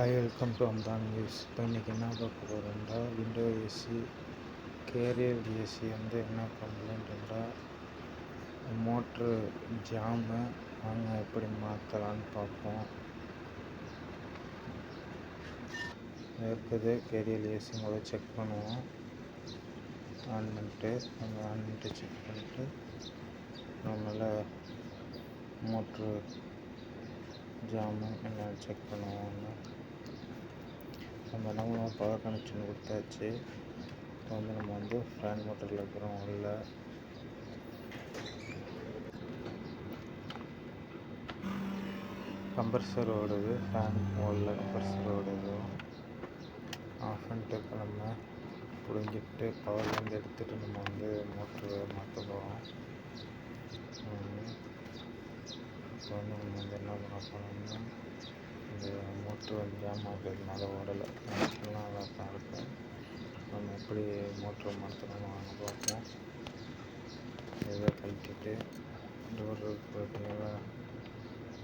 Hi, welcome to அம்தான் news. இப்போ இன்றைக்கி என்ன பார்க்க போகிறோம்னா, விண்டோ ஏசி, கேரியர் ஏசி வந்து என்ன கம்ப்ளைண்ட்ன்றா மோட்ரு ஜாமு, நாங்கள் எப்படி மாற்றலான்னு பார்ப்போம். இருக்குது கேரியர் ஏசி முதல்ல செக் பண்ணுவோம். ஆன் பண்ணிட்டு செக் பண்ணிட்டு நம்மளால் மோட்ரு ஜாமு என்ன செக் பண்ணுவோம். நம்ம என்ன பவர் கனெக்ஷன் கொடுத்தாச்சு. இப்போ வந்து நம்ம வந்து ஃபேன் மோட்டரில் இருக்கிறோம். உள்ள கம்ப்ரஸர் ஓடுது, ஃபேன் உள்ள கம்ப்ரஸர் ஓடுது. ஆஃப் பண்ணிட்டு இப்போ நம்ம பிடுங்கிட்டு பவர்லேருந்து எடுத்துகிட்டு நம்ம வந்து மோட்ரு மாற்ற போகிறோம். இப்போ வந்து நம்ம வந்து என்ன பண்ண போனோம்னா, இந்த மோட்ரு வந்து ஜாம் ஆகிறதுனால ஓடலை, நல்லா தான் இருக்கும். நம்ம எப்படி மோட்ரு மாற்றணும்னு வாங்க பார்ப்போம். இதை கழட்டிட்டு டோர் பார்த்தீங்கன்னா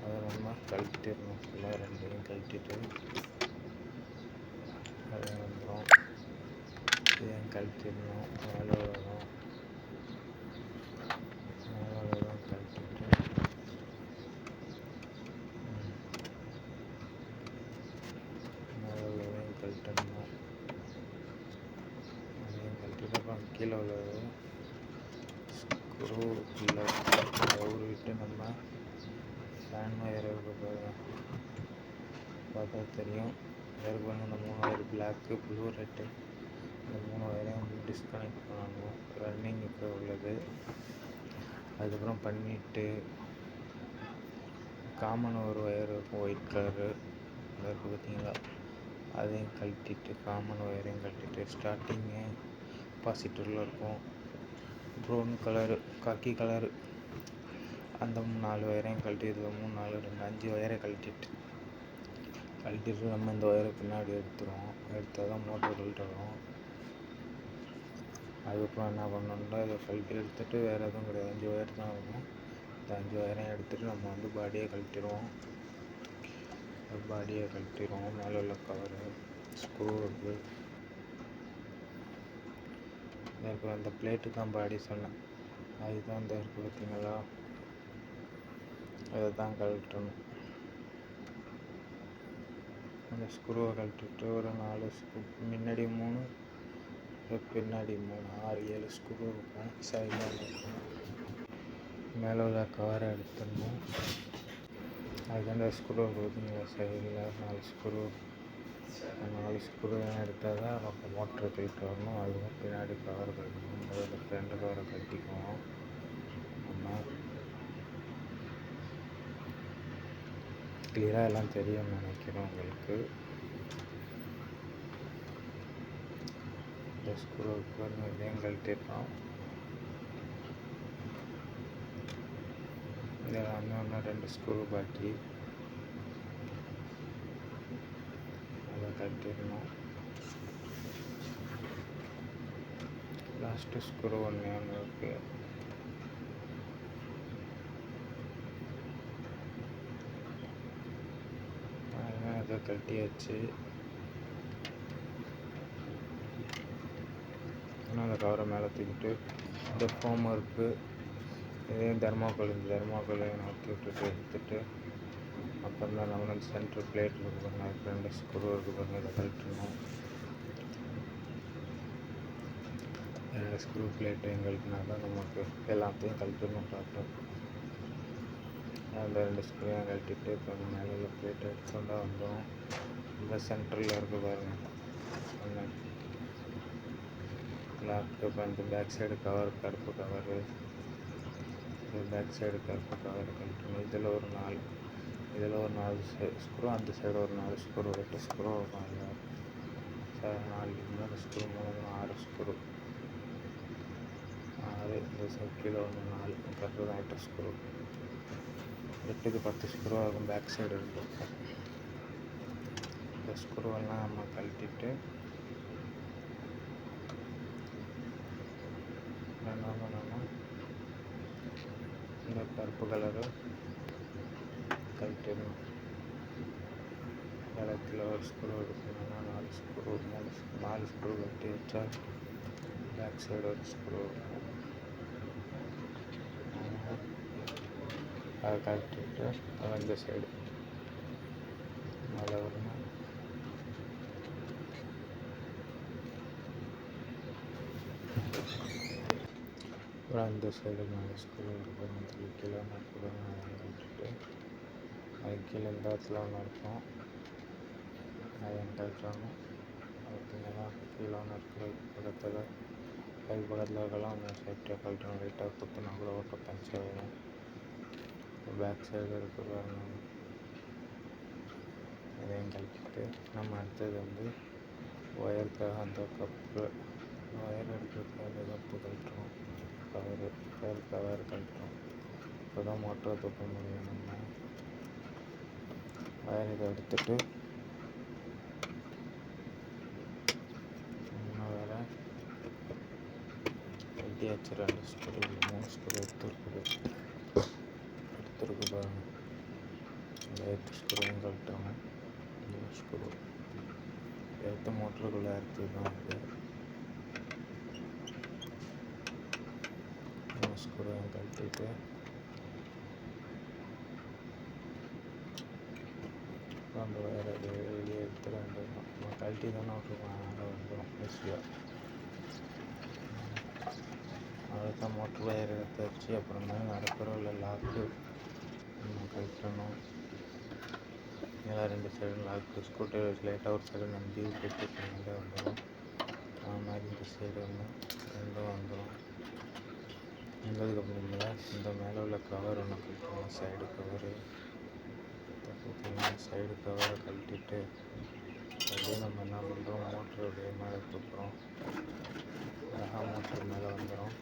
அதை நம்ம கழட்டிடணும். ஃபுல்லாக ரெண்டையும் கழட்டிட்டு அதை வந்துடும். இதையும் கழட்டிடணும். மேலே வரும், கழட்டிட்டு மேலே கழட்டணும். அதையும் கழட்டிட்டு அப்புறம் கீழே உள்ளது ஸ்க்ரூ இல்லை விட்டு நம்ம ஃபேன் ஒயர் பார்த்தா தெரியும். ஒயருக்கு வந்து இந்த 3 ஒயர் பிளாக்கு, ப்ளூ, ரெட்டு, இந்த 3 ஒயரையும் டிஸ்கனெக்ட் பண்ணணும். ரன்னிங்குக்கு உள்ளது. அதுக்கப்புறம் பண்ணிவிட்டு காமன் ஒரு ஒயர் இருக்கும், ஒயிட் கலரு இருக்குது பார்த்தீங்களா, அதையும் கழட்டிட்டு காமன் ஒயரையும் கழட்டிட்டு ஸ்டார்டிங்கு பாசிட்டிவில் இருக்கும் ப்ரௌன் கலரு, காக்கி கலரு, அந்த 4 ஒயரையும் கழட்டி இதில் 3, 4, 2, 5 ஒயரை கழட்டிட்டு நம்ம இந்த ஒயரை பின்னாடி எடுத்துருவோம். எடுத்தால் தான் மோட்டர் கழட்ட வரும். அதுக்கப்புறம் என்ன பண்ணணும்னா இதை கழட்டி எடுத்துகிட்டு வேறு எதுவும் கிடையாது, 5 ஒயர் தான் இருக்கும். இந்த 5 ஒயரையும் எடுத்துகிட்டு நம்ம வந்து பாடியை கழட்டிடுவோம். மேலே உள்ள கவரு, ஸ்க்ரூ இருக்குது. இருக்கிற அந்த பிளேட்டு தான் பாடி சொன்னேன், அதுதான் இந்த இருக்குது பார்த்தீங்களா, அதை தான் கழட்டணும். அந்த ஸ்க்ரூவை கழட்டிட்டு ஒரு 4 ஸ்க்ரூ, முன்னாடி 3, பின்னாடி 3, 6, 7 ஸ்க்ரூ இருக்கும். சைடில் இருக்கும். மேலே உள்ள கவரை எடுத்துடணும். அதுக்கு அந்த ஸ்க்ரூ பார்த்தீங்களா, சைடில் 4 ஸ்க்ரூ, 4 ஸ்க்ரூ எடுத்தால் தான் நம்ம மோட்டரை கழட்டி வரணும். அதுவும் பின்னாடி கவர் கழட்டணும். முதல்ல ஃப்ரண்ட் கவரை கழட்டிக்குவோம். நம்ம கிளியராக எல்லாம் தெரியும்னு நினைக்கிறோம் உங்களுக்கு. இந்த ஸ்க்ரூவுக்கு இதையும் கழட்டிடணும். இதில் இன்னும் 2 ஸ்க்ரூ பாக்கி, அதை கழட்டிடணும். லாஸ்ட்டு ஸ்க்ரூ ஒன்று இருக்குது, அதை கழட்டியாச்சு. அந்த கவரை மேலே தூக்கிட்டு இந்த ஃபோம் இருக்குது, இதையும் தெர்மாக்கோலையும் நோக்கி விட்டுட்டு எடுத்துட்டு அப்புறம் தான் நம்ம சென்டர் பிளேட் இருக்குது, அதுக்கு 2 ஸ்க்ரூ இருக்குது, இதை கழட்டணும். 2 ஸ்க்ரூ பிளேட்டையும் கழட்டினா தான் நமக்கு எல்லாத்தையும் கழட்டணும் டாக்டர். அந்த 2 ஸ்க்ரூவையும் கழட்டிட்டு இப்போ மேலே உள்ள பிளேட்டை எடுத்துகிட்டு வந்துடும். இந்த சென்டரில் இருக்குது பாருங்கள் லாக்கு. இப்போ அந்த பேக் சைடு கவர், கருப்பு கவரு, பேக் சைடு கருப்பு கவர் கழட்டணும். இதில் ஒரு 4 ஸ்க்ரூ, அந்த சைடு ஒரு 4 ஸ்க்ரூ, 8 ஸ்க்ரூ இருக்கும். அதில் 4 ஸ்க்ரூ, 3, 6 ஸ்க்ரூ, 6 இந்த சைடு கீழே 1, 4 கரெக்டு தான் 8 ஸ்க்ரூ. 8க்கு 10 ஸ்க்ரூ ஆகும் பேக் சைடு இருக்கும். இந்த ஸ்க்ரூவெல்லாம் நம்ம கழட்டிட்டு என்ன பண்ணணும், இந்த கருப்பு கலரு கழட்டிடணும். இடத்துல ஒரு ஸ்க்ரூ எடுக்கணும்னா 4 ஸ்க்ரூ கட்டி வச்சா பேக் சைடு ஒரு ஸ்க்ரூ இருக்கும். அதை கட்டிட்டு அந்த சைடு மேலே வரணும். அப்புறம் அந்த சைடு 4 ஸ்க்ரூ இருக்கும். அதில் கீழே கூட கட்டிட்டு அது கீழே இந்த இடத்துல ஒன்று இருக்கும். அதை கட்டணும். பார்த்தீங்கன்னா கீழே ஒன்று இருக்கிற பக்கத்தில் இருக்கலாம். அந்த சேஃப்டியாக கழட்டணும். லைட்டாக குத்துனா கூட ஓட்ட பஞ்சர் ஆகிடும். பேக் சைடு இருக்கிற இதையும் கழட்டிட்டு நம்ம அடுத்தது ஒயருக்காக அந்த ஒயர் எடுக்கிறதுக்காக கப்பு கழட்டுறோம். கவர் கழட்டுறோம். இப்போ தான் மோட்டரை தூக்க முடியும். நம்ம ஒயர் இதை எடுத்துட்டு வேறு கழட்டியாச்சு. 2 ஸ்க்ரூ 3 ஸ்க்ரூ எடுத்துருக்கு பாருங்க. இந்த 8 ஸ்க்ரூவும் கழட்டாங்க. 3 ஸ்க்ரூ 8 மோட்டருக்குள்ளே இருக்குது தான் இது. 3 ஸ்க்ரூவையும் கழட்டிட்டு அந்த ஒயரை வெளியே எடுத்து நம்ம கழட்டி தானே விட்டுருக்கோம். அதனால் வந்துடும் ஈஸியாக. அதுதான் மோட்ரு ஒயர் எடுத்தாச்சு. அப்புறமா நடக்கிறோம் லாக்கு நம்ம கழட்டணும். எல்லாம் 2 சைடும் லாக்கு ஸ்கூட்டர் லைட்டாக ஒரு சைடு நம்பி போட்டு வந்துடும். அது மாதிரி இந்த சைடு ரெண்டும் வந்துடும். வந்ததுக்கப்புறமேல இந்த மேலே உள்ள கவர் ஒன்று கழட்டணும். சைடு கவரு சைடு கவரை கழட்டிட்டு அப்படியே நம்ம என்ன பண்ணுறோம், மோட்ரு அப்படியே மேலே தூக்குறோம். அழகாக மோட்ரு மேலே வந்துடும்.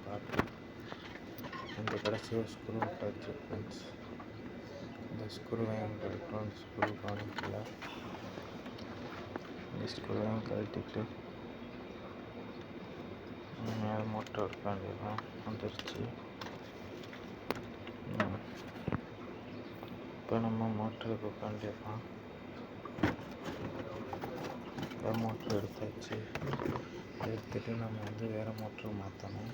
பார்த்து இந்த கடைசியாக ஸ்க்ரூ விட்டாச்சு ஃப்ரெண்ட்ஸ். இந்த ஸ்க்ரூவையும் கழட்டோம். இந்த ஸ்க்ரூ கவனிக்கல. இந்த ஸ்க்ரூவையும் கழட்டிட்டு மேலே மோட்டர் இருக்க வேண்டியதான் வந்துருச்சு. இப்போ நம்ம மோட்டருக்கு உட்காந்துருக்கோம். மோட்ரு எடுத்தாச்சு. எடுத்துட்டு நம்ம வேறு மோட்ரு மாற்றணும்.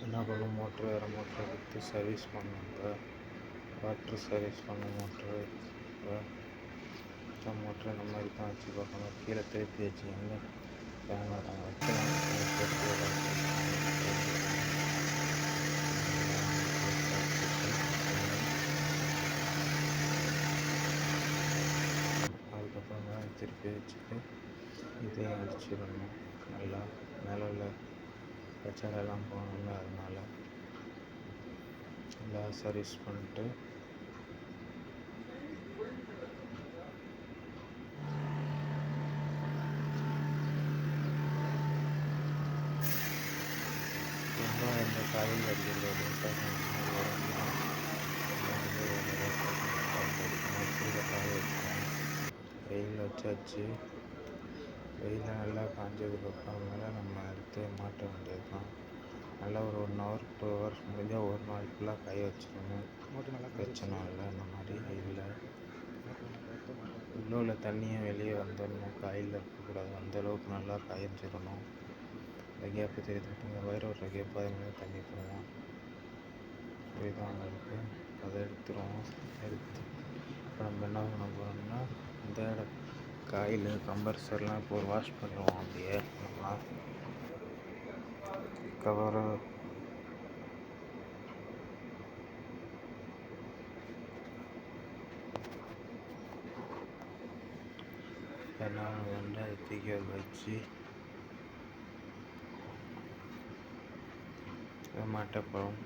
என்ன பண்ணும், மோட்ரு வேறு மோட்ரு எடுத்து சர்வீஸ் பண்ணணும். இப்போ வாட்ரு சர்வீஸ் பண்ண மோட்ரு மோட்ரு இந்த மாதிரி தான் வச்சு பார்க்கணும். கீழே திருப்பி வச்சுக்கோங்க. ஃபேன் வைக்கலாம். அதுக்கப்புறம் திருப்பி வச்சுட்டு இதையும் அடிச்சிடணும். நல்லா மேலே உள்ள பிரச்சனைலாம் போகணுங்க. அதனால் நல்லா சர்வீஸ் பண்ணிட்டு இந்த காயில் அடிக்கிறது வெயில் வச்சாச்சு. வெயிலில் நல்லா காஞ்சதுக்கப்புறமேல நம்ம எடுத்து மாட்ட வேண்டியது தான். நல்லா ஒரு 1 hour 2 hours முடிஞ்சால் ஒரு நாள் ஃபுல்லாக காய வச்சிடணும். பிரச்சனை இல்லை. இந்த மாதிரி வெயிலில் உள்ளே உள்ள தண்ணியும் வெளியே வந்துடணும். காயில் இருக்கக்கூடாது. அந்தளவுக்கு நல்லா காய்ச்சிடணும். இந்த கேப்பு தெரியுது, வயிறு ஒரு கேப்பு, அது மாதிரி தண்ணி போடுவோம். இதுதான் இருக்குது. அதை எடுத்துருவோம். எடுத்து இப்போ நம்ம என்ன பண்ண போகிறோம்னா, இந்த காயில் கம்பர்சர்லாம் இப்போ ஒரு வாஷ் பண்ணிடுவோம். அப்படியே நம்ம கவரை எல்லாம் அதை தூக்கி வச்சு மாட்டப்பழம்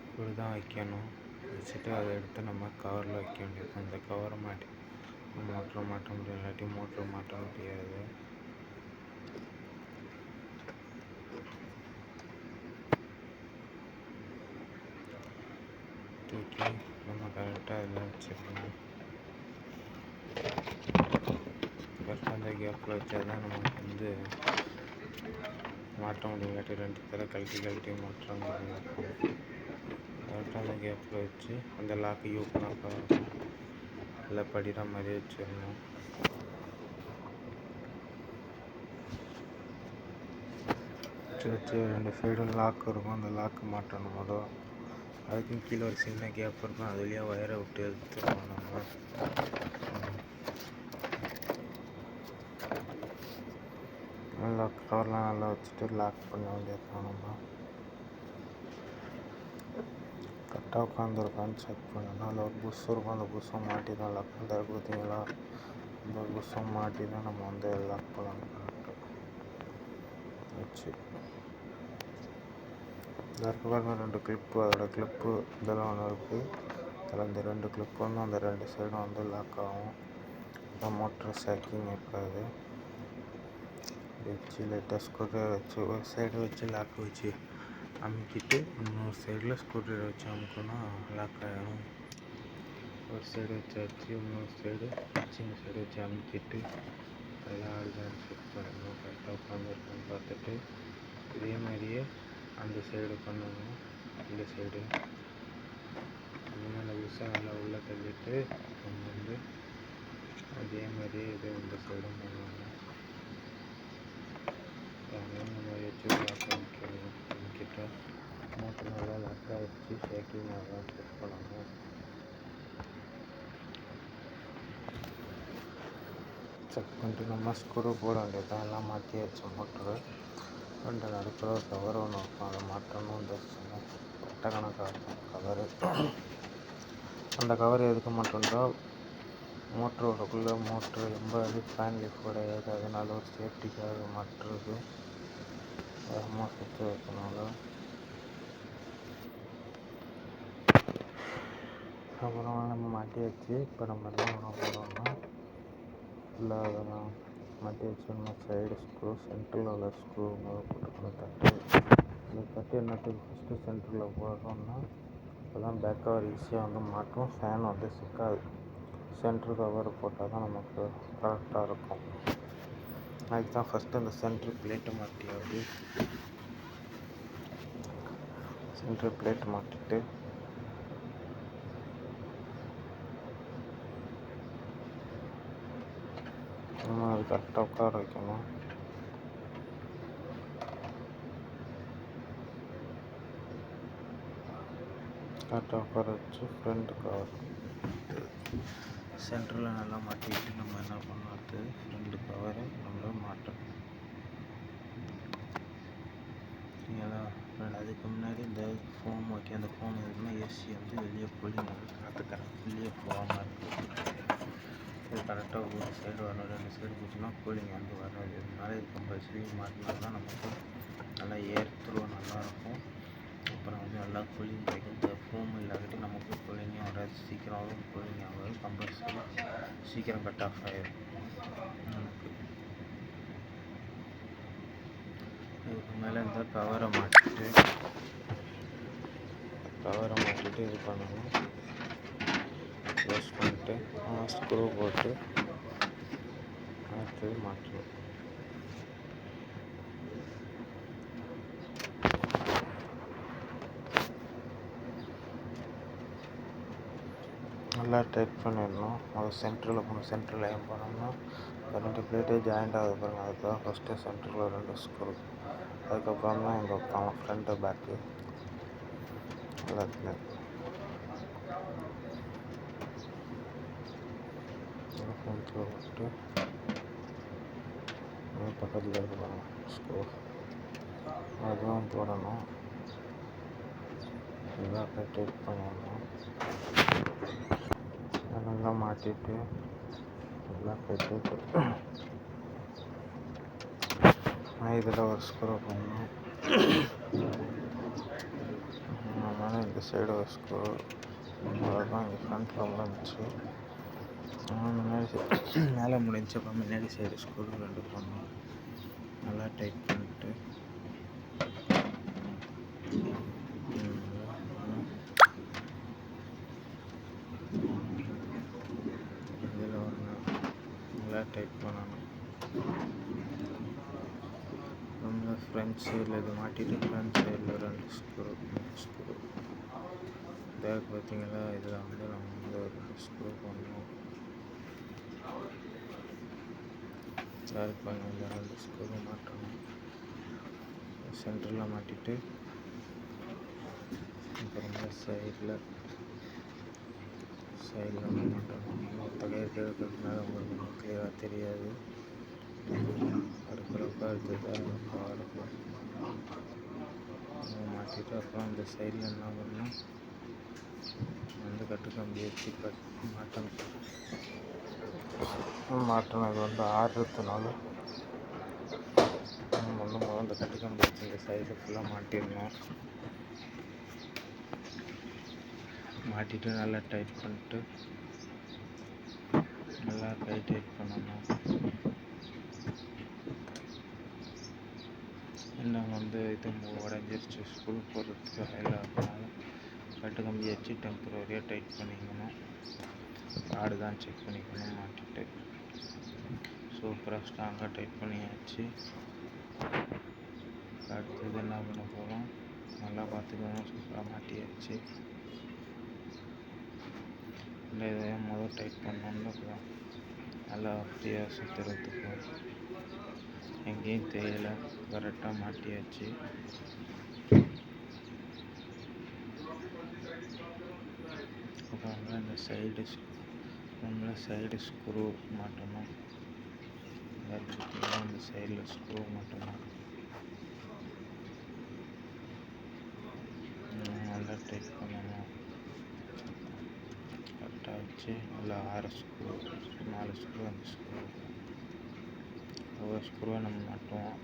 இப்படி தான் வைக்கணும். வச்சுட்டு அதை எடுத்து நம்ம கவரில் வைக்க வேண்டியது. அந்த கவரை மோட்டரை மாட்ட முடியும். இல்லாட்டி மோட்டரை மாட்ட முடியாது. தூக்கி நம்ம கரெக்டாக அதில் வச்சுக்கணும். கரெக்டாக அந்த கேப்பில் வச்சா தான் நமக்கு மாற்ற முடியும். ரெண்டு தடவை கழட்டி மாற்ற முடியும். கரெக்டாக அந்த கேப்பில் வச்சு அந்த லாக்கு ஓப்பனாக இருக்கும். இல்லை படிகிற மாதிரி வச்சிடணும். வச்சு ரெண்டு சைடும் லாக் இருக்கும். அந்த லாக்கு மாட்டணும். அதுக்கும் கீழே ஒரு சின்ன கேப் இருக்கும். அதுலேயே ஒயரை விட்டு எடுத்துருவோம் நம்ம. நல்லா கவர்லாம் நல்லா வச்சுட்டு லாக் பண்ண வேண்டியதுதான். நம்ம கரெக்டாக உட்காந்துருக்கான்னு செக் பண்ணணும். அதில் ஒரு புஷ் இருக்கும். அந்த புஷ்ஷை மாட்டி தான் லாக் அந்த பார்த்தீங்களா, அந்த புஷ்ஷை மாட்டி தான் நம்ம லாக் பண்ணணும். வச்சு இதற்கு பாருங்கள், ரெண்டு கிளிப்பு, அதோட கிளிப்பு இதெல்லாம் ஒன்று இருக்குது. அதில் இந்த ரெண்டு கிளிப்பு அந்த ரெண்டு சைடும் லாக் ஆகும். மோட்டர் சேக்கிங் இருக்காது. வச்சு லைட்டாக ஸ்க்ரூ வச்சு ஒரு சைடு வச்சு லாக் வச்சு அமுக்கிட்டு இன்னொரு சைடில் ஸ்க்ரூ வச்சு அமுக்கோன்னா லாக் ஆகிடும். ஒரு சைடு வச்சு இன்னொரு சைடு சின்ன சைடு வச்சு அமுக்கிட்டு அதெல்லாம் ஆடுதான் செக் பண்ணணும். கரெக்டாக உட்காந்துருக்கான்னு பார்த்துட்டு இதே மாதிரியே அந்த சைடு பண்ணணும். இந்த சைடு அந்த புதுசாக நல்லா உள்ளே தள்ளிட்டு நம்ம அதே மாதிரியே இது இந்த சைடும் பண்ணுவாங்க. அந்த மாதிரி வச்சு லாக் பண்ணிக்கிட்ட மோட்டர் நல்லா லாக்காக வச்சு ஷேக்கிங் ஆகாமல் செக் பண்ணணும். செக் பண்ணிட்டு நம்ம ஸ்க்ரூ போட வேண்டியதான். எல்லாம் மாற்றி வச்ச மோட்டரு ரெண்டு நடுப்புற ஒரு கவர் ஒன்று இருக்கும். அதை மாற்றணும். இந்த கட்டக்கணக்காக இருக்கும் கவரு. அந்த கவர் எதுக்கு மாட்டோம்னா மோட்டரோடக்குள்ளே மோட்ரு ரொம்ப ஃபேன் லீஃப் கிடையாது. அதனால ஒரு சேஃப்டிக்காக மாட்டுறது வேகமாக சுற்ற வைக்கனால. அப்புறம் நம்ம மாட்டி வச்சு இப்போ நம்ம என்ன பண்ண போகிறோம்னா இல்லை அதெல்லாம் மாட்டி வச்சு நம்ம சைடு ஸ்க்ரூ சென்டரில் உள்ள ஸ்க்ரூ போட்டுக்கணும். இந்த தட்டு என்னத்துக்கு ஃபஸ்ட்டு சென்டரில் போடுறோம்னா அப்போ தான் பேக் கவர் ஈஸியாக மாட்டும். ஃபேன் சிக்காது. சென்ட்ரு கவர் போட்டால் தான் நமக்கு கரெக்டாக இருக்கும். அதுக்கு தான் ஃபஸ்ட்டு அந்த சென்ட்ரு பிளேட்டை மாட்டியாவது சென்ட்ரு பிளேட் மாட்டிட்டு நம்ம அது கரெக்டாக உட்கார வைக்கணும். கரெக்டாக உட்கார வச்சு ஃப்ரண்ட் கவர் சென்டரில் நல்லா மாட்டிக்கிட்டு நம்ம என்ன பண்ணது ஃப்ரண்ட் கவரை நல்லா மாட்டணும். அதுக்கு முன்னாடி இந்த ஃபோம் வைக்க அந்த ஃபோன் எதுக்குன்னா ஏசி வெளியே கூலிங் காற்று கரெக்ட் வெளியே போகாமல் இருக்குது. இது கரெக்டாக ஒரு சைடு வரணும். ரெண்டு சைடு போச்சுன்னா கூலிங் வராது. இதனால இது கம்பல்சரி மாட்டினா தான் நமக்கு நல்லா ஏர் த்ரூ நல்லாயிருக்கும். அப்புறம் நல்லா கூலிங் கிடைக்கும். இந்த ஃபோம் இல்லாட்டி நமக்கு கூலிங்கும் வராது. சீக்கிரம் கூலிங் ஆகாது. கம்பல்சரி சீக்கிரம் கட் ஆஃப் ஆகிடும் நமக்கு. இதுக்கு மேலே இந்த கவரை மாட்டிட்டு இது பண்ணணும். க்ளோஸ் பண்ணிட்டு ஸ்க்ரூ போட்டு அடுத்தது மாட்டணும். நல்லா டைட் பண்ணிடணும். அது சென்டரில் போகணும். சென்டரில் ஏன் போனோம்னா ரெண்டு பிளேட்டே ஜாயிண்ட் ஆகுது பாருங்கள். அதுதான் ஃபஸ்ட்டு சென்டரில் ரெண்டு ஸ்க்ரூ. அதுக்கப்புறம் தான் இங்கே வைப்பாங்க ஃப்ரண்ட்டு பேக்கு எல்லாத்துலேயும். ஃப்ரண்ட்டில் விட்டு பக்கத்தில் இருக்கு பாருங்கள் ஸ்க்ரூ, அதுவும் போடணும். நல்லா டைட் பண்ணணும். நல்லா மாட்டிட்டு நல்லா கட்டிட்டு இதில் ஒரு ஸ்க்ரூ பண்ணணும். அதனால் இந்த சைடு ஒரு ஸ்க்ரூ அவ்வளோதான். இங்கே ஃப்ரண்ட்டில் முடிஞ்சிச்சு. முன்னாடி மேலே முடிஞ்சு. அப்புறம் முன்னாடி சைடு ஸ்க்ரூ ரெண்டு பண்ணணும். நல்லா டைட் பண்ணிட்டு இதில் ஒன்று நல்லா டைட் பண்ணணும். நம்ம ஃப்ரண்ட் சைடில் இது மாட்டிட்டு ஃப்ரண்ட் சைடில் 2 ஸ்க்ரூ பேக் பார்த்தீங்களா. இதில் வந்து நம்ம வந்து ஒரு 2 ஸ்க்ரூ பண்ணணும். பேக் பண்ணி இந்த 2 ஸ்க்ரூ மாட்டணும். சென்டரில் மாட்டிட்டு அப்புறமா சைடில் மாட்டணும். மொத்த கயிறு இருக்கிறதுனால உங்களுக்கு கிளியராக தெரியாது. அடுக்கிறப்ப அடுத்ததாக மாட்டிட்டு அப்புறம் இந்த சைடில் என்ன பண்ணணும், வந்து கட்டுக்கம்பி வச்சு மாட்டணும். இது வந்து ஆடுறதுனால நம்ம வந்து கட்டுக்கம்பி வச்சு இந்த சைடு ஃபுல்லாக மாட்டிடணும். மாட்டிட்டு நல்லா டைட் பண்ணிட்டு நல்லா டைட் பண்ணணும். இன்னும் வந்து இது உடஞ்சிருச்சு, ஸ்க்ரூ போடுறதுக்கு ஹைலாக இருக்கனால கட்டுக்கம்பி வச்சு டெம்பரரியாக டைட் பண்ணிக்கணும். ஆடு தான் செக் பண்ணிக்கணும். மாட்டிட்டு சூப்பராக ஸ்ட்ராங்காக டைட் பண்ணியாச்சு. அடுத்தது என்ன பண்ண போகிறோம், நல்லா பார்த்துக்கணும். சூப்பராக மாட்டியாச்சு. இல்லை இதை முதல் டைட் பண்ணோம்னா நல்லா ஃப்ரீயாக சுற்றுறதுக்கு எங்கேயும் தேயலை, கரெக்டாக மாட்டியாச்சு. அப்புறம் இந்த சைடு ஸ்க்ரூ மாட்டணும். இந்த சைடில் ஸ்க்ரூ மாட்டணும். நல்லா டைட் பண்ணணும். கரெக்டாக வச்சு நல்லா 6 ஸ்க்ரூ 4 ஸ்க்ரூ 5 ஸ்க்ரூ ஒவ்வொரு ஸ்க்ரூவை நம்ம மாட்டுவோம்.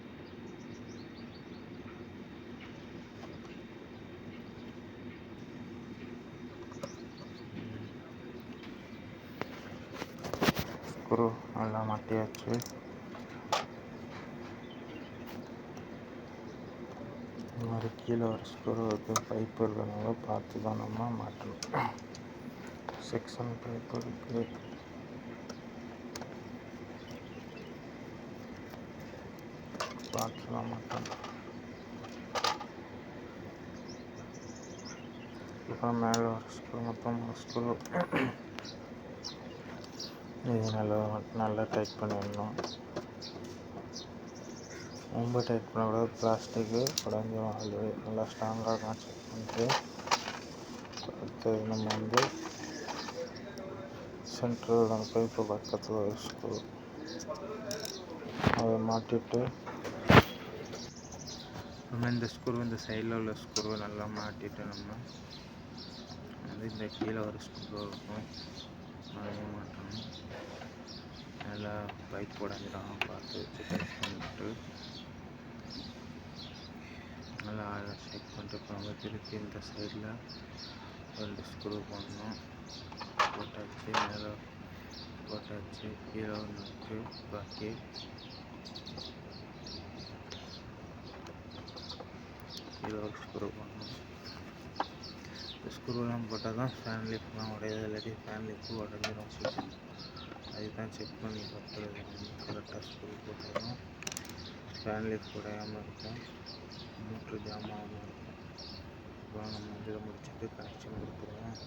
ஸ்க்ரூ நல்லா மாட்டியாச்சு. இந்த மாதிரி கீழே ஒரு ஸ்க்ரூ இருக்குது, பைப்பு இருக்கிறதுனால பார்த்து தான் நம்ம மாட்டணும். செக்ஷன் பைப் இருக்குது. பார்த்து தான் மாட்டணும். இப்போ மேலே ஒரு ஸ்க்ரூ, மொத்தம் 3 ஸ்க்ரூ. இது நல்லா டைட் பண்ணிடணும். ரொம்ப டைட் பண்ணக்கூடாது, பிளாஸ்டிக்கு உடஞ்சிடும். அது நல்லா ஸ்ட்ராங்காக செக் பண்ணிட்டு அடுத்தது நம்ம வந்து சென்டரோட பைப்பு பக்கத்தில் ஒரு ஸ்க்ரூ அதை மாட்டிட்டு நம்ம இந்த சைடில் உள்ள ஸ்க்ரூவை நல்லா மாட்டிட்டு நம்ம வந்து இந்த கீழே ஒரு ஸ்க்ரூ இருக்கும், அதையும் மாட்டணும். நல்லா பைப் உடஞ்சிடாமல் பார்த்து வச்சு டைட் பண்ணிட்டு நல்லா செக் பண்ணிட்டு நம்ம திருப்பி இந்த சைடில் 2 ஸ்க்ரூ பண்ணணும். போட்டாச்சு, மேலே போட்டாச்சு, கீழே ஒன்று இருக்குது பாக்கி. கீழே ஒரு ஸ்க்ரூ பண்ணணும். இந்த ஸ்க்ரூலாம் போட்டால் தான் ஃபேன் லீஃப்லாம் உடையாது, இல்லாட்டி ஃபேன் லீஃப் உடஞ்சிடும் சீக்கிரம். அதுதான் செக் பண்ணி பார்க்குறது. கரெக்டாக ஸ்க்ரூ போட்டாலும் ஃபேன் லீஃப் உடையாமல் இருக்கும், மோட்ரு ஜாம் ஆகாமல் இருக்கும். அப்புறம் நம்ம வந்து இதை முடிச்சுட்டு கனெக்ஷன் கொடுத்துருவோம்.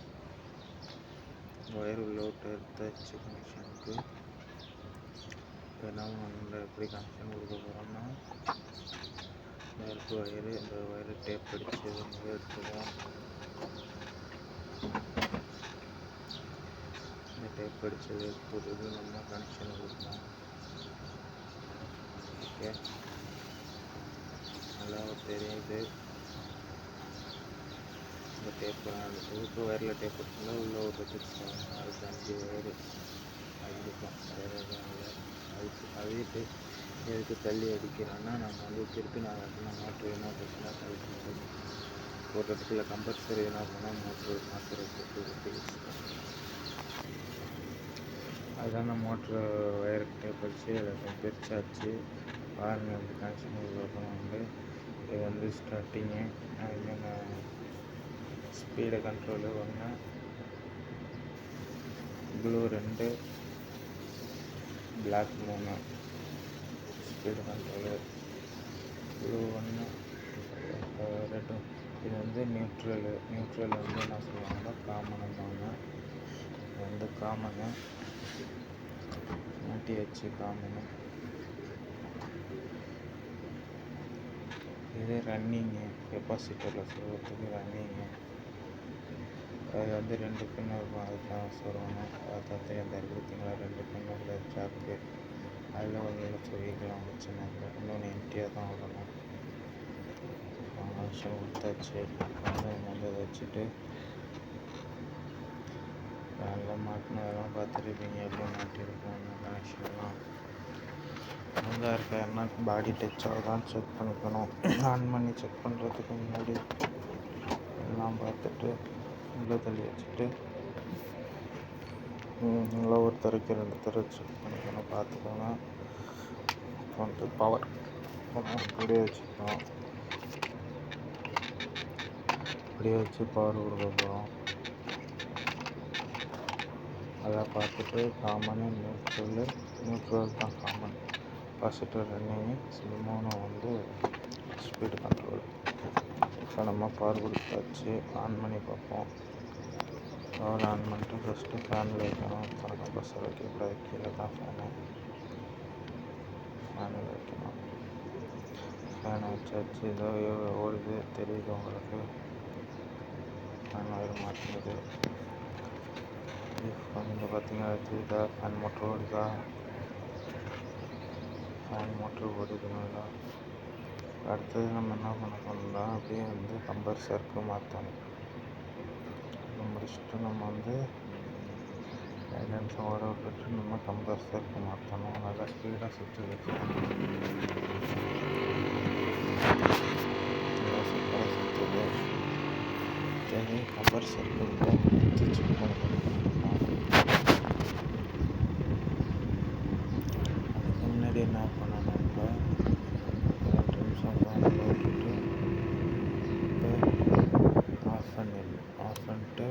ஒயர் உள்ள விட்டு எடுத்தாச்சு கனெக்ஷனுக்கு. இப்போ நம்ம எப்படி கனெக்ஷன் கொடுக்க போகிறோம்னா, இந்த ஒயரு, இந்த ஒயரு டேப் அடித்து எடுத்துக்குவோம். இந்த டேப் அடித்தது எடுத்துறது நம்ம கனெக்ஷன் கொடுக்கலாம். ஓகே, நல்லா தெரியுது. இந்த டேப் இதுக்கு ஒயரில் டேப் எடுத்துருந்தா உள்ள ஒரு 5 ஒயரு அடிக்கும். வேறு எதுவும் இல்லை. அதுக்கு எதுக்கு தள்ளி அடிக்கிறோன்னா, நம்ம வந்து திருப்பி நான் மோட்ரு என்ன போச்சுன்னா கழிச்சு போடுறதுக்குள்ள கம்பல்சரி என்ன பண்ணால் மோட்ரு மாற்றுறதுக்கு அதுதான் நான் மோட்ரு ஒயருக்கு டேப் அடித்து அதை பிரிச்சாச்சு. பாருங்கள், அந்த கனெக்ஷன் உருவாக்கணும். வந்து இது வந்து starting, speed control 1, blue 2, black 3 speed control. இது ஒன்று ரெண்டு. இது வந்து நியூட்ரல் வந்து என்ன சொல்லுவாங்கன்னா காமனும்பாங்க. இது வந்து காமனு மாட்டியாச்சு காமனு. இது ரன்னிங்கு, கெப்பாசிட்டரில் சொல்கிறதுக்கு ரன்னிங்கு. அது வந்து 2 பின் இருக்கும், அதுதான் சொல்லணும். அதான் தெரியாது பார்த்தீங்களா, 2 பின் உள்ள ஜாக்கு. அதில் ஒரு சொல்லிக்கலாம் பிரச்சனை இல்லை. இன்னொன்று எம்டியாக தான் விடணும். கனெக்ஷன் கொடுத்தாச்சு. வந்து அதை வச்சுட்டு நல்லா மாட்டினதெல்லாம் பார்த்துருப்பீங்க, எப்படி மாட்டியிருக்கோம் அந்த கனெக்ஷன்லாம். ஒழுங்காக இருக்கா என்ன பாடி டச் ஆகுதான்னு செக் பண்ணிக்கணும். ஆன் பண்ணி செக் பண்ணுறதுக்கு முன்னாடி எல்லாம் பார்த்துட்டு உள்ளே தள்ளி வச்சுட்டு நல்லா ஒரு தரைக்கு 2 தரை செக் பண்ணிக்கணும், பார்த்துக்கோங்க. வந்து பவர் அப்படியே வச்சுக்கணும். அப்படியே வச்சு பவர் கொடுக்க போகிறோம். அதை பார்த்துட்டு காமனு நியூட்ரல் தான் காமன். கெப்பாசிட்டர் ரன்னிங்கு, சிம்மோனு வந்து ஸ்பீடு கண்ட்ரோல். இப்போ நம்ம பவர் கொடுத்தாச்சு. ஆன் பண்ணி பார்ப்போம். பவர் ஆன் பண்ணிட்டு ஃபஸ்ட்டு ஃபேனில் வைக்கணும். கம்ப்ரஸர் வைக்கக்கூடாது, கீழே தான் ஃபேனில் வைக்கணும். ஃபேனை வச்சாச்சு. ஏதோ ஓடுது தெரியுது உங்களுக்கு. ஃபேன் வயர் மாட்டினது. இங்கே பார்த்தீங்கன்னா தெரியுதா, ஃபேன் மோட்ரு ஓடுதா. ஃபேன் மோட்ரு ஓடுது நல்லா. அடுத்தது நம்ம என்ன பண்ண போனோம்னா அப்படியே வந்து கம்ப்ரஸருக்கு மாற்றணும். முடிச்சுட்டு நம்ம வந்து சைலன்ஸை ஓட விட்டுட்டு நம்ம கம்ப்ரஸருக்கு மாற்றணும். நல்லா ஸ்பீடாக சுற்றி வச்சுக்கணும். நல்லா சூப்பராக சுற்றுது. சரி, கம்ப்ரஸருக்கு செக் பண்ணணும். அதுக்கு முன்னாடி என்ன பண்ணணும்னா 2 நிமிஷம் ஃபேனில் விட்டுட்டு இப்போ ஆஃப் பண்ணிட்டு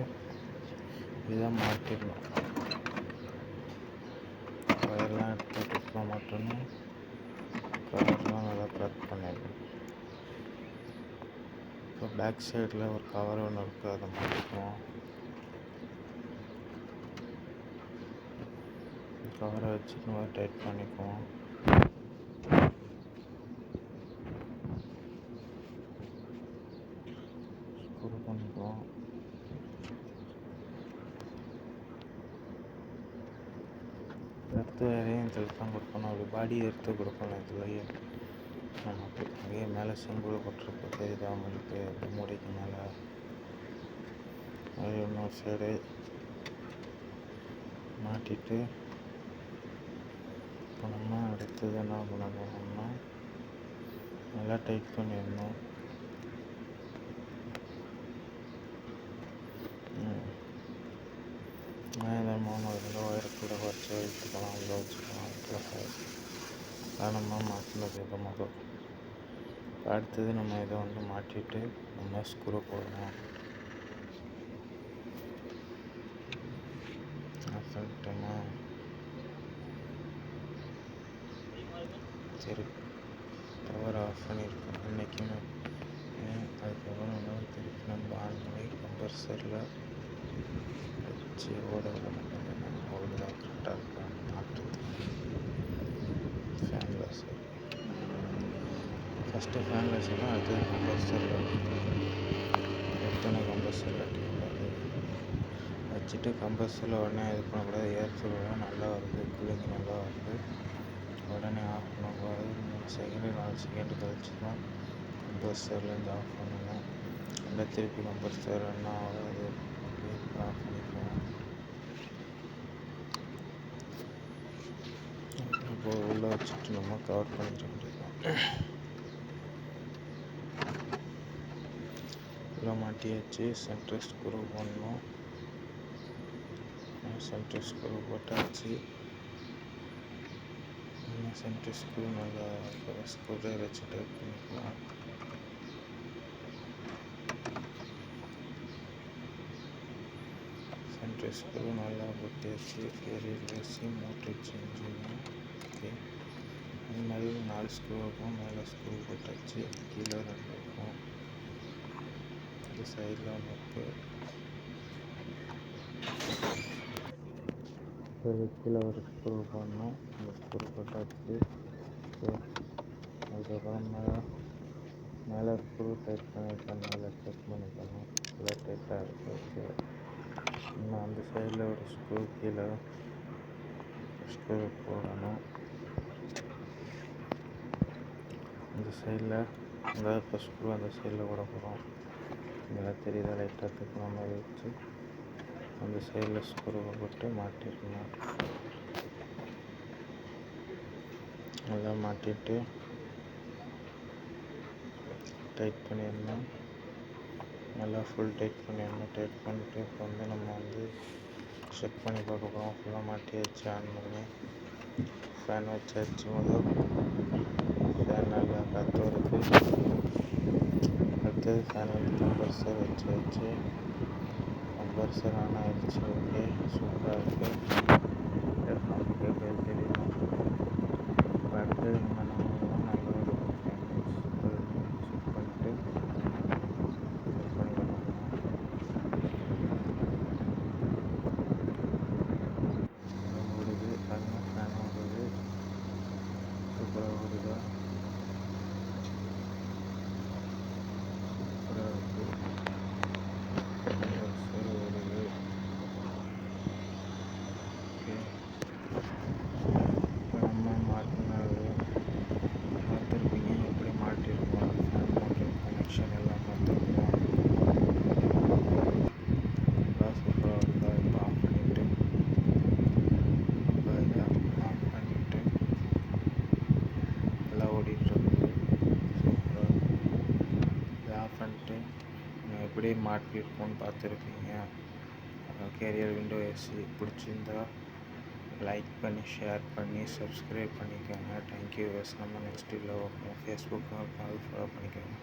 இதை மாட்டிடணும். வயர்லாம் எடுத்துகிட்டு மாட்டணும். கவர்லாம் நல்லா கட் பண்ணிடணும். இப்போ பேக் சைடில் ஒரு கவர் ஒன்று இருக்குது, அதை மாட்டிக்குவோம். கவரை வச்சு நம்ம டைட் பண்ணிக்குவோம். ஸ்க்ரூ பண்ணிக்குவோம். எடுத்து வரையும் இதில் தான் கொடுக்கணும். அப்படி பாடி எடுத்து கொடுக்கணும். இதுலையே நமக்கு அங்கேயே மேலே சிம்பிள் போட்டிருக்கு தெரியுது அவங்களுக்கு. இந்த மூடிக்கு மேலே அது இன்னொரு சைடு மாட்டிட்டு இப்போ நம்ம அடுத்தது என்ன பண்ண போனோம்னா நல்லா டைட் பண்ணிடணும். இதில் ஒயர் கூட வச்சு வச்சுக்கலாம், உள்ள வச்சுக்கலாம். நம்ம மாட்டினது இதை முதல். அடுத்தது நம்ம இதை வந்து மாட்டிட்டு நம்ம ஸ்க்ரூ போடணும். சொல்லிட்டோமா, சரி. பவர் ஆஃப் பண்ணியிருக்கோம் இன்றைக்குமே. அதுக்கப்புறம் நம்ம திருப்பி நம்ம ஆன் பண்ணி கம்ப்ரஸரில் வச்சு ஓட விடணும். ஓடுதான் கரெக்டாக இருக்கும் மாட்டுறதுக்கு. ஃபேனில் சரி, ஃபஸ்ட்டு ஃபேனில் வச்சுக்கலாம். அடுத்தது கம்ப்ரஸரில் எத்தனை கம்ப்ரஸரில் வைக்கக்கூடாது. வச்சுட்டு கம்ப்ரஸரில் உடனே இது பண்ணக்கூடாது. ஏர் ஃப்ளோலாம் நல்லா வருது, கூலிங் நல்லா வருது. உடனே ஆஃப் பண்ணக்கூடாது. 3 செகண்டு 4 செகண்டு கழிச்சு தான் கம்ப்ரஸர்லேருந்து ஆஃப் பண்ணணும். இல்லை திருப்பி கம்ப்ரஸர் என்ன ஆகாது, ஆஃப் பண்ணிக்குவோம். இப்போ உள்ளே வச்சுட்டு நம்ம கவர் பண்ணிக்க வேண்டியதுதான். உள்ளே மாட்டியாச்சு. சென்டர் ஸ்க்ரூ பண்ணணும். சென்டர் ஸ்க்ரூ போட்டாச்சு. சென்டர் ஸ்க்ரூ நல்லா ஸ்க்ரூ ட்ரைவர் வச்சு டைட் பண்ணிக்கலாம். சென்டர் ஸ்க்ரூ நல்லா போட்டாச்சு. AC motor changing. ஓகே, அது மாதிரி 4 ஸ்க்ரூ இருக்கும். மேலே ஸ்க்ரூ போட்டாச்சு. கீழே 2 இருக்கும். இந்த சைடில் ஒன்று இருக்குது. சரி, கீழே ஒரு ஸ்க்ரூ போடணும். இந்த ஸ்க்ரூ போட்டாச்சு. அதுக்கப்புறம் மேலே ஸ்க்ரூ டைட் பண்ணியிருக்கேன். மேலே செக் பண்ணிக்கணும். நல்லா டைட்டாக இருக்குது. இன்னும் அந்த சைடில் ஒரு ஸ்க்ரூ, கீழே ஸ்க்ரூ போடணும். இந்த சைடில் இப்போ ஸ்க்ரூ அந்த சைடில் போட போகிறோம். இதெல்லாம் தெரியுதா? லைட்டாக தைக்கிற மாதிரி வச்சு அந்த சைடில் ஸ்க்ரூவை போட்டு மாட்டிடணும். நல்லா மாட்டிட்டு டைட் பண்ணிடணும். நல்லா ஃபுல் டைட் பண்ணிடணும். டைட் பண்ணிட்டு இப்போ நம்ம செக் பண்ணி பார்க்க போகிறோம். ஃபுல்லாக மாட்டியாச்சு. ஆன் பண்ணி ஃபேன் வச்சாச்சு. ஃபேன் நல்லா காற்று வருது. அடுத்தது ஃபேன் கம்ப்ரஸர் வச்சாச்சு. கம்ப்ரஸர் ஆன் ஆகிடுச்சு. ஓகே, சூப்பராக இருக்குது. கேபிள் தெரியும். இப்போ அடுத்தது நம்ம நல்ல ஒரு செக் பண்ணிட்டு ஓடுது. பாருங்கள், ஃபேன் ஓடுது. சூப்பராக ஓடுதா? சூப்பராக இருக்குது. கம்ப்ரஸர் ஓடுது. ஓகே, இப்போ நம்ம மாட்டினது பார்த்துருப்பீங்க. எப்படி மாட்டிருக்கோம். ஃபேன் மோட்டர் கனெக்ஷன் எல்லாம் பார்த்துருக்கோம். சூப்பராக இருந்தால் இப்போ ஆஃப் பண்ணிவிட்டு எல்லாம் ஓடிட்டுருக்குது. சூப்பராக இதை ஆஃப் பண்ணிட்டு எப்படி மாட்டிருக்கோன்னு பார்த்துருப்பீங்க. கேரியர் விண்டோ ஏசி பிடிச்சிருந்தா லைக் பண்ணி, ஷேர் பண்ணி, சப்ஸ்கிரைப் பண்ணிக்கோங்க. தேங்க்யூ. நம்ம நெக்ஸ்ட் வீடியோவில் பார்ப்போம். ஃபேஸ்புக் ஃபாலோ பண்ணிக்கோங்க.